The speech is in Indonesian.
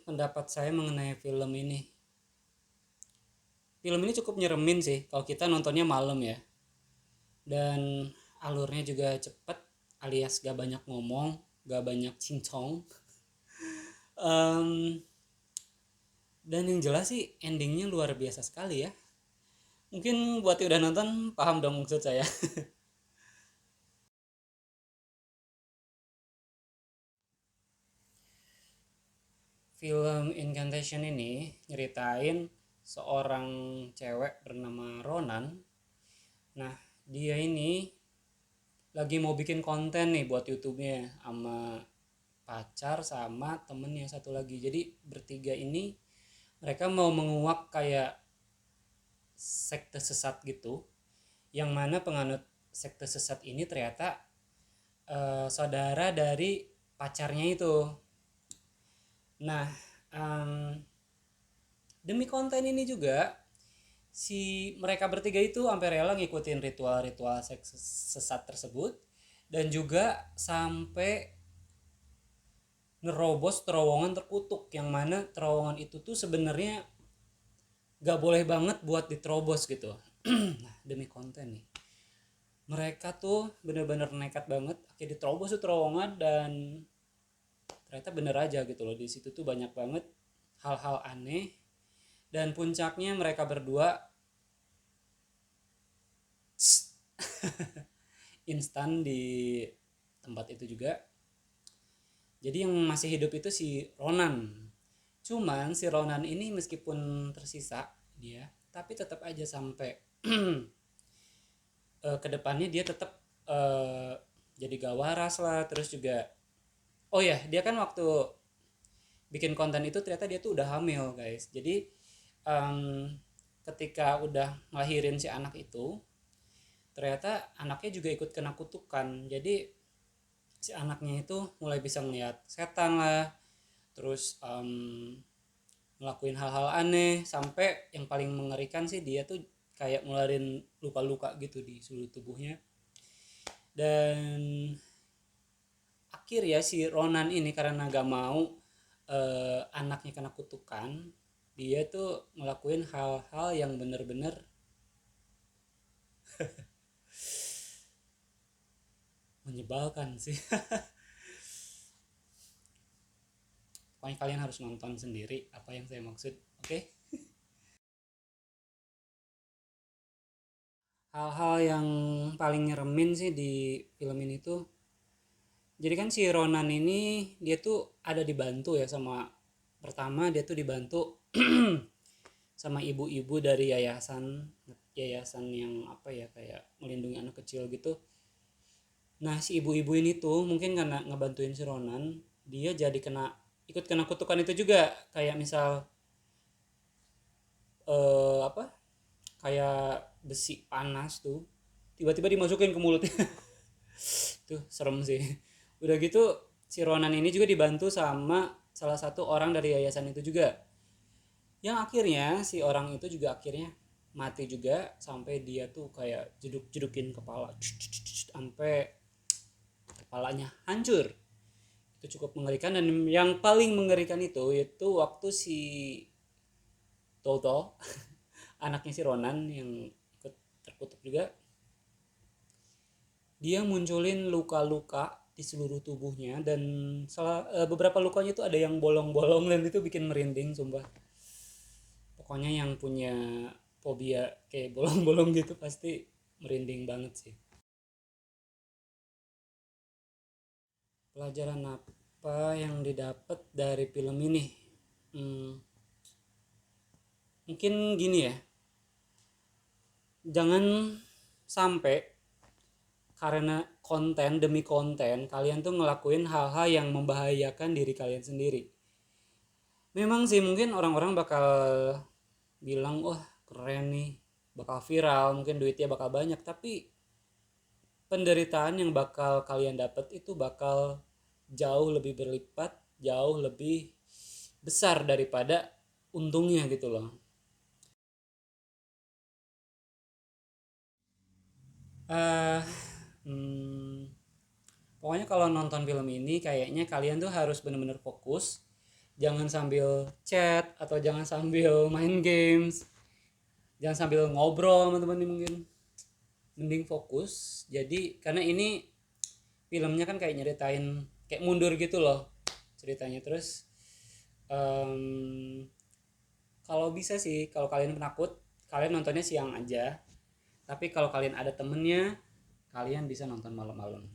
Pendapat saya mengenai film ini. Film ini cukup nyeremin sih kalau kita nontonnya malam ya. Dan alurnya juga cepet alias gak banyak ngomong, gak banyak cincong. Em, dan yang jelas sih endingnya luar biasa sekali ya. Mungkin buat yang udah nonton paham dong maksud saya. Film Incantation ini nyeritain seorang cewek bernama Ronan. Nah, dia ini lagi mau bikin konten nih buat YouTube-nya sama pacar sama temennya satu lagi. Jadi bertiga ini mereka mau menguak kayak sekte sesat gitu, yang mana penganut sekte sesat ini ternyata saudara dari pacarnya itu. Nah, em, demi konten ini juga si mereka bertiga itu sampai rela ngikutin ritual-ritual seks sesat tersebut, dan juga sampai nerobos terowongan terkutuk, yang mana terowongan itu tuh sebenarnya gak boleh banget buat diterobos gitu. Nah, demi konten nih mereka tuh bener-bener nekat banget akhirnya diterobos tuh terowongan, dan ternyata bener aja gitu loh, di situ tuh banyak banget hal-hal aneh. Dan puncaknya mereka berdua instan di tempat itu juga. Jadi yang masih hidup itu si Ronan. Cuman si Ronan ini meskipun tersisa dia, tapi tetap aja sampai kedepannya dia tetap uh, jadi gak waras lah. Terus juga, oh ya, dia kan waktu bikin konten itu ternyata dia tuh udah hamil guys. Jadi um, ketika udah ngelahirin si anak itu, ternyata anaknya juga ikut kena kutukan. Jadi si anaknya itu mulai bisa ngeliat setan lah, terus ngelakuin hal-hal aneh, sampai yang paling mengerikan sih dia tuh kayak ngeluarin luka-luka gitu di seluruh tubuhnya. Dan akhir ya si Ronan ini karena gak mau anaknya kena kutukan, dia tuh ngelakuin hal-hal yang bener-bener menyebalkan sih. Pokoknya kalian harus nonton sendiri apa yang saya maksud, oke? Okay? Hal-hal yang paling nyeremin sih di film ini tuh, jadi kan si Ronan ini dia tuh ada dibantu ya sama, pertama dia tuh dibantu sama ibu-ibu dari yayasan, yayasan yang apa ya, kayak melindungi anak kecil gitu. Nah si ibu-ibu ini tuh mungkin karena ngebantuin si Ronan, dia jadi kena, ikut kena kutukan itu juga. Kayak misal apa, kayak besi panas tuh tiba-tiba dimasukin ke mulutnya. Tuh serem sih. Udah gitu si Ronan ini juga dibantu sama salah satu orang dari yayasan itu juga, yang akhirnya si orang itu juga akhirnya mati juga, sampai dia tuh kayak jeduk-jedukin kepala sampai kepalanya hancur. Itu cukup mengerikan. Dan yang paling mengerikan itu waktu si Toto, anaknya si Ronan yang ikut terkutuk juga, dia munculin luka-luka di seluruh tubuhnya. Dan beberapa lukanya itu ada yang bolong-bolong, dan itu bikin merinding sumpah. Pokoknya yang punya fobia kayak bolong-bolong gitu pasti merinding banget sih. Pelajaran apa yang didapat dari film ini? Hmm, mungkin gini ya, jangan sampai karena konten demi konten kalian tuh ngelakuin hal-hal yang membahayakan diri kalian sendiri. Memang sih mungkin orang-orang bakal bilang wah keren nih, bakal viral, mungkin duitnya bakal banyak, tapi penderitaan yang bakal kalian dapat itu bakal jauh lebih berlipat, jauh lebih besar daripada untungnya gitu loh. eh hmm, Pokoknya kalau nonton film ini kayaknya kalian tuh harus bener-bener fokus jangan sambil chat atau jangan sambil main games, jangan sambil ngobrol sama teman mungkin, mending fokus. Jadi karena ini filmnya kan kayak nyeritain kayak mundur gitu loh ceritanya. Terus kalau bisa sih, kalau kalian penakut, kalian nontonnya siang aja. Tapi kalau kalian ada temennya, kalian bisa nonton malam-malam.